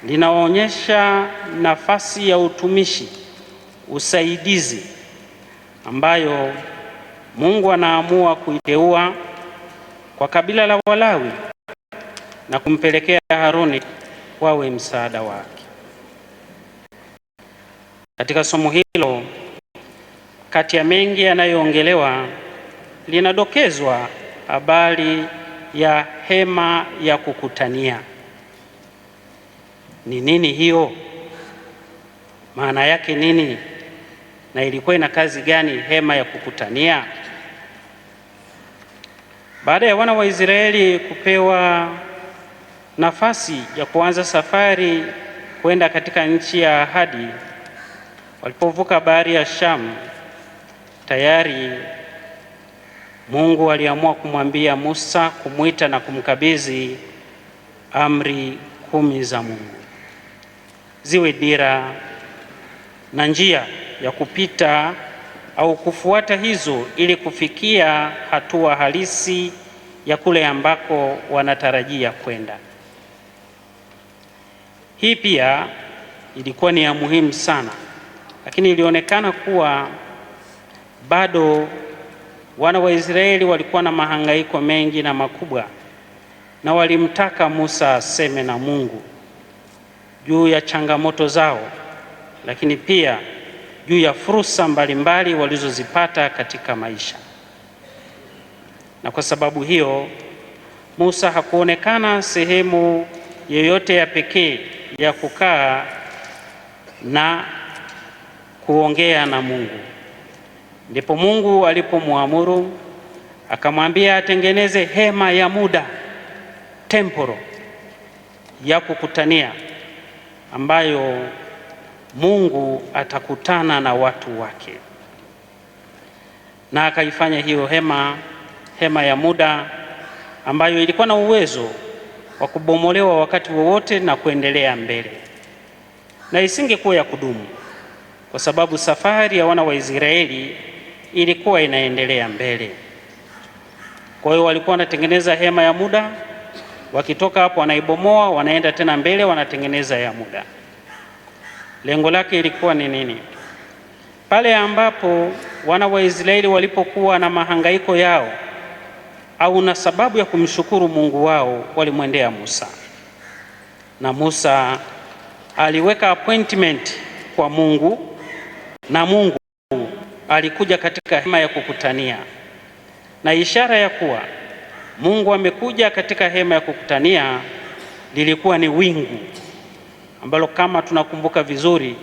linaonyesha nafasi ya utumishi, usaidizi ambayo Mungu anaamua kuiteua kwa kabila la Walawi na kumpelekea Haruni wawe msaada wake. Katika somo hilo, kati ya mengi yanayoongelewa, linadokezwa habari ya hema ya kukutania. Ni nini hiyo? Maana yake nini? Na ilikuwa ina kazi gani hema ya kukutania? Baada ya wana wa Israeli kupewa nafasi ya kuanza safari kwenda katika nchi ya ahadi, walipovuka bahari ya Shamu, tayari Mungu aliamua kumwambia Musa, kumwita na kumkabidhi amri 10 za Mungu, ziwe dira na njia ya kupita au kufuata hizo ili kufikia hatua halisi ya kule ambako wanatarajia kwenda. Hii pia ilikuwa ni ya muhimu sana, lakini ilionekana kuwa bado wana wa Israeli walikuwa na mahangaiko mengi na makubwa, na walimtaka Musa aseme na Mungu juu ya changamoto zao, lakini pia juu ya fursa mbalimbali walizozipata katika maisha. Na kwa sababu hiyo, Musa hakuonekana sehemu yoyote ya pekee ya kukaa na kuongea na Mungu. Ndipo Mungu alipomwamuru, akamwambia atengeneze hema ya muda, temporal, ya kukutania, ambayo Mungu atakutana na watu wake. Na akaifanya hiyo hema ya muda ambayo ilikuwa na uwezo wa kubomolewa wakati wowote na kuendelea mbele, na isingekuwa ya kudumu kwa sababu safari ya wana wa Israeli ilikuwa inaendelea mbele. Kwa hiyo walikuwa wanatengeneza hema ya muda, wakitoka hapo wanaibomoa, wanaenda tena mbele, wanatengeneza ya muda. Lengo lake ilikuwa ni nini? Pale ambapo wana wa Israeli walipokuwa na mahangaiko yao au na sababu ya kumshukuru Mungu wao, walimwendea Musa, na Musa aliweka appointment kwa Mungu, na Mungu alikuja katika hema ya kukutania. Na ishara ya kuwa Mungu amekuja katika hema ya kukutania lilikuwa ni wingu ambalo, kama tunakumbuka vizuri,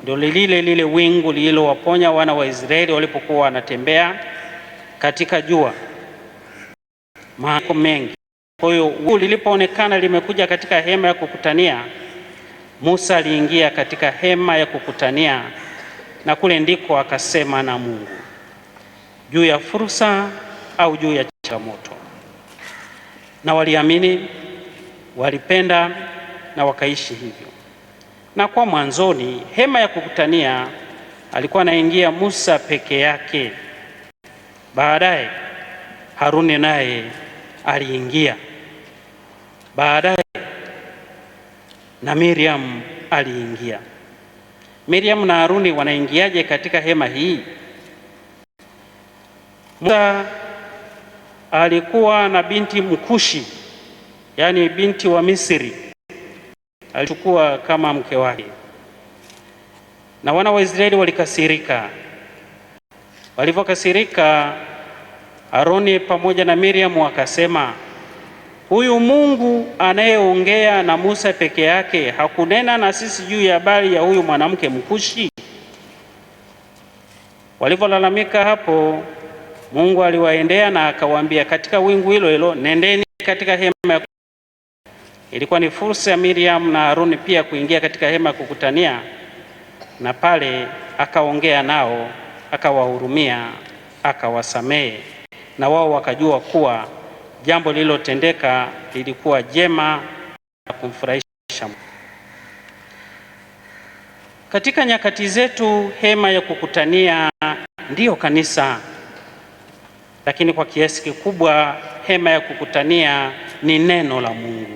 ndio lile wingu lililowaponya wana wa Israeli walipokuwa wanatembea katika jua maana mengi. Kwa hiyo lilipoonekana limekuja katika hema ya kukutania, Musa aliingia katika hema ya kukutania, na kule ndiko akasema na Mungu juu ya fursa au juu ya changamoto. Na waliamini, walipenda na wakaishi hivyo. Na kwa mwanzoni hema ya kukutania alikuwa anaingia Musa peke yake. Baadaye Haruni naye aliingia. Baadaye na Miriam aliingia. Miriam na Haruni wanaingiaje katika hema hii? Musa alikuwa na binti Mkushi, yaani binti wa Misri, alichukua kama mke wake. Na wana wa Israeli walikasirika. Walivyokasirika, Haruni pamoja na Miriam wakasema, huyu Mungu anayeongea na Musa peke yake hakunena na sisi juu ya habari ya huyu mwanamke Mkushi? Walivyolalamika hapo, Mungu aliwaendea na akawaambia katika wingu hilo hilo, nendeni katika hema. Ilikuwa ni fursa ya Miriam na Haruni pia kuingia katika hema ya kukutania, na pale akaongea nao, akawahurumia, akawasamehe, na wao wakajua kuwa jambo lililotendeka lilikuwa jema na kumfurahisha Mungu. Katika nyakati zetu, hema ya kukutania ndiyo kanisa, lakini kwa kiasi kikubwa hema ya kukutania ni neno la Mungu.